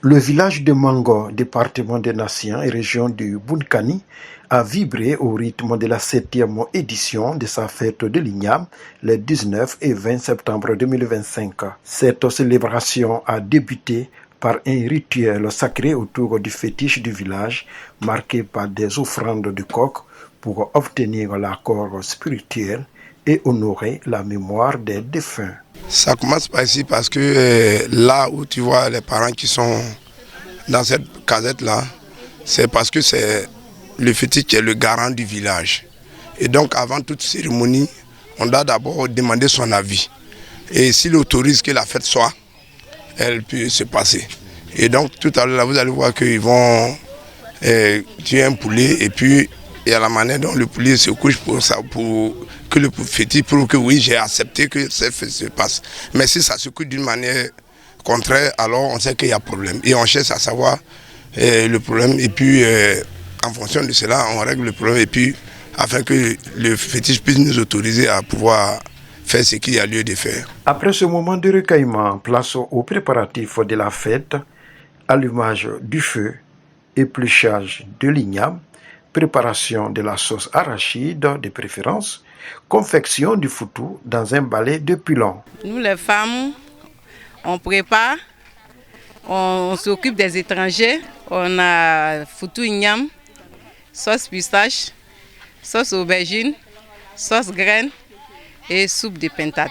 Le village de Mango, département des Nations et région du Bunkani, a vibré au rythme de la 7e édition de sa fête de l'Igname les 19 et 20 septembre 2025. Cette célébration a débuté par un rituel sacré autour du fétiche du village, marqué par des offrandes de coq pour obtenir l'accord spirituel et honorer la mémoire des défunts. Ça commence par ici parce que là où tu vois les parents qui sont dans cette casette-là, c'est parce que c'est le fétiche qui est le garant du village. Et donc avant toute cérémonie, on doit d'abord demander son avis. Et s'il autorise que la fête soit, elle peut se passer. Et donc tout à l'heure, vous allez voir qu'ils vont tuer un poulet et puis il y a la manière dont le poulet se couche pour que le fétiche prouve que oui, j'ai accepté que cette fête se passe. Mais si ça se couche d'une manière contraire, alors on sait qu'il y a problème. Et on cherche à savoir le problème et puis en fonction de cela, on règle le problème et puis afin que le fétiche puisse nous autoriser à pouvoir faire ce qu'il y a lieu de faire. Après ce moment de recueillement, place aux préparatifs de la fête, allumage du feu, épluchage de l'igname, préparation de la sauce arachide de préférence, confection du foutou dans un balai de pilon. Nous les femmes, on prépare, on s'occupe des étrangers, on a foutou igname, sauce pistache, sauce aubergine, sauce graine et soupe de pintade.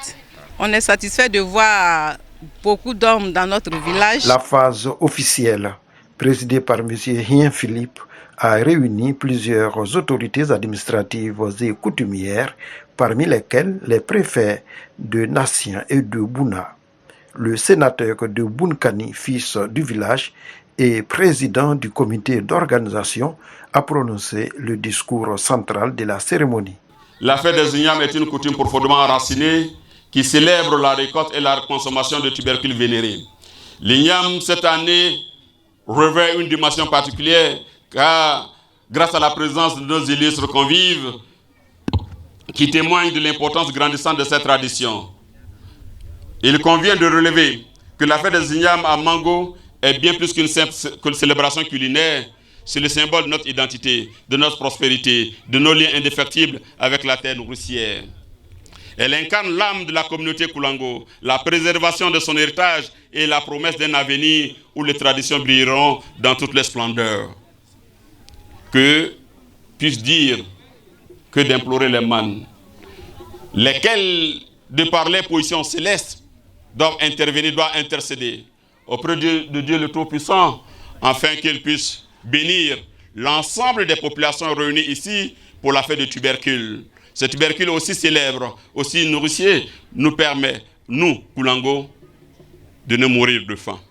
On est satisfait de voir beaucoup d'hommes dans notre village. La phase officielle, présidée par M. Hien Philippe, a réuni plusieurs autorités administratives et coutumières, parmi lesquelles les préfets de Nassien et de Bouna. Le sénateur de Bunkani, fils du village et président du comité d'organisation, a prononcé le discours central de la cérémonie. La fête des ignames est une coutume profondément enracinée qui célèbre la récolte et la consommation de tubercules vénérés. L'igname, cette année, revêt une dimension particulière car, grâce à la présence de nos illustres convives, qui témoignent de l'importance grandissante de cette tradition. Il convient de relever que la fête des ignames à Mango est bien plus qu'une simple célébration culinaire. C'est le symbole de notre identité, de notre prospérité, de nos liens indéfectibles avec la terre nourricière. Elle incarne l'âme de la communauté Koulango, la préservation de son héritage et la promesse d'un avenir où les traditions brilleront dans toutes les splendeurs. Que puisse dire que d'implorer les mannes, lesquels, de par les positions célestes, doivent intervenir, doivent intercéder auprès de Dieu le Tout-Puissant, afin qu'il puisse bénir l'ensemble des populations réunies ici pour la fête du tubercule. Ce tubercule aussi célèbre, aussi nourricier, nous permet, nous, Koulango, de ne mourir de faim.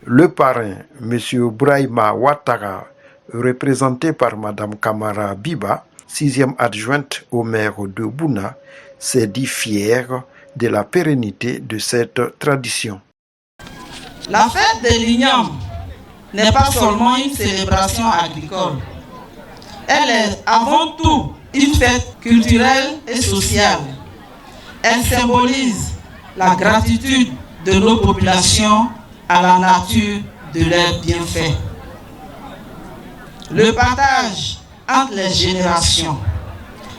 Le parrain, M. Brahima Ouattara, représenté par Mme Kamara Biba, 6e adjointe au maire de Bouna, s'est dit fier de la pérennité de cette tradition. La fête de l'igname n'est pas seulement une célébration agricole. Elle est avant tout une fête culturelle et sociale. Elle symbolise la gratitude de nos populations à la nature de leurs bienfaits. Le partage entre les générations,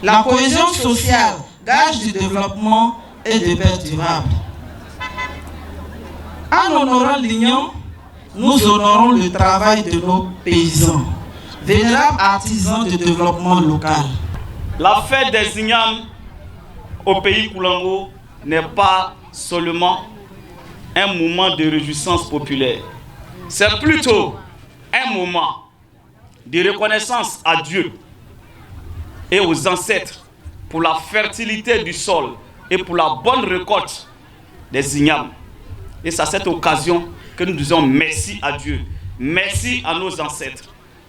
la cohésion sociale, gage du développement et de paix durable. En honorant l'igname, nous honorons le travail de nos paysans, vénérables artisans de développement local. La fête des ignames au pays Koulango n'est pas seulement un moment de réjouissance populaire. C'est plutôt un moment de reconnaissance à Dieu et aux ancêtres pour la fertilité du sol et pour la bonne récolte des ignames. Et c'est à cette occasion que nous disons merci à Dieu, merci à nos ancêtres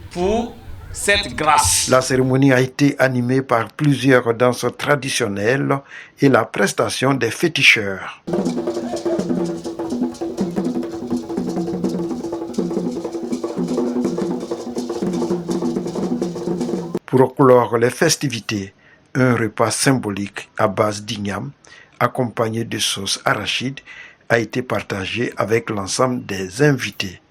pour cette grâce. La cérémonie a été animée par plusieurs danses traditionnelles et la prestation des féticheurs. Pour clore les festivités, un repas symbolique à base d'igname, accompagné de sauce arachide, a été partagé avec l'ensemble des invités.